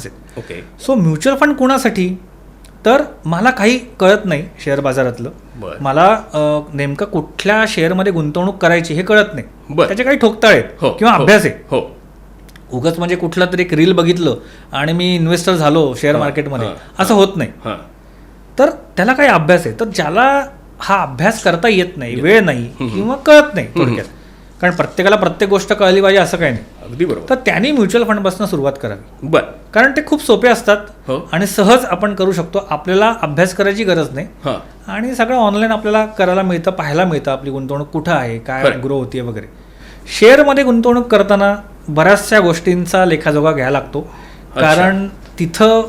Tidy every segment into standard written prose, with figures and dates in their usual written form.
Funds आहेत. Okay. So mutual fund कोणासाठी, तर मला काही कळत नाही शेअर बाजारातलं, मला नेमकं कुठल्या शेअरमध्ये गुंतवणूक करायची हे कळत नाही, त्याचे काही ठोकताळे किंवा अभ्यास आहे. उगाच म्हणजे कुठला तरी एक रील बघितलं आणि मी इन्व्हेस्टर झालो शेअर मार्केटमध्ये, असं होत नाही. तर त्याला काही अभ्यास आहे. तर ज्याला हा अभ्यास करता येत नाही, वेळ नाही किंवा कळत नाही थोडक्यात, कारण प्रत्येकाला प्रत्येक गोष्ट कळली पाहिजे असं काही नाही, अगदी बरोबर, तर त्यांनी म्युच्युअल फंडपासून सुरुवात करावी. बरं, कारण ते खूप सोपे असतात आणि सहज आपण करू शकतो. आपल्याला अभ्यास करायची गरज नाही आणि सगळं ऑनलाईन आपल्याला करायला मिळतं, पाहायला मिळतं आपली गुंतवणूक कुठं आहे, काय ग्रो होतीये वगैरे. शेअरमध्ये गुंतवणूक करताना बऱ्याचशा गोष्टींचा लेखाजोखा घ्यायला लागतो, कारण तिथं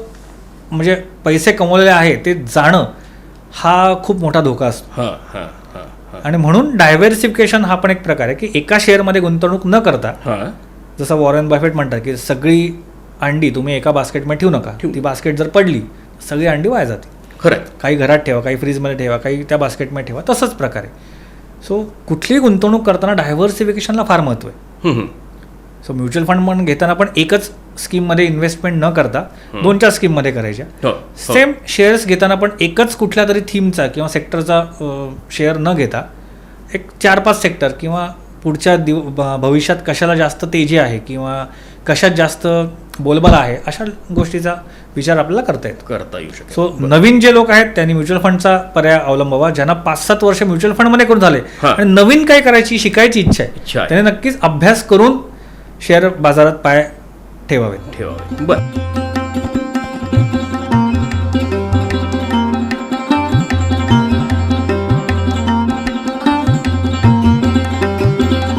म्हणजे पैसे कमवलेले आहे ते जाणं हा खूप मोठा धोका असतो. आणि म्हणून डायव्हर्सिफिकेशन हा पण एक प्रकार आहे की एका शेअरमध्ये गुंतवणूक न करता, जसं वॉरेन बफेट म्हणतात की सगळी अंडी तुम्ही एका बास्केटमध्ये ठेवू नका, ती बास्केट जर पडली सगळी अंडी वाया जाते. खरं, काही घरात ठेवा, काही फ्रीजमध्ये ठेवा, काही त्या बास्केटमध्ये ठेवा, तसंच प्रकारे. सो कुठलीही गुंतवणूक करताना डायव्हर्सिफिकेशनला फार महत्त्व आहे. सो म्युच्युअल फंड म्हणून घेताना पण एकच स्कीममध्ये इन्व्हेस्टमेंट न करता 2-4 स्कीममध्ये करायच्या. सेम शेअर्स घेताना पण एकच कुठल्या तरी थीमचा किंवा सेक्टरचा शेअर न घेता एक 4-5 सेक्टर किंवा पुढच्या भविष्यात कशाला जास्त तेजी आहे किंवा कशात जास्त बोलबाला आहे अशा गोष्टीचा विचार आपल्याला करता येऊ शकतो. सो नवीन जे लोक आहेत त्यांनी म्युच्युअल फंडचा पर्याय अवलंबावा. ज्यांना 5-7 वर्ष म्युच्युअल फंडमध्ये करून झाले आणि नवीन काय करायची शिकायची इच्छा आहे त्याने नक्कीच अभ्यास करून शेअर बाजारात पाय ठेवावे. बरं.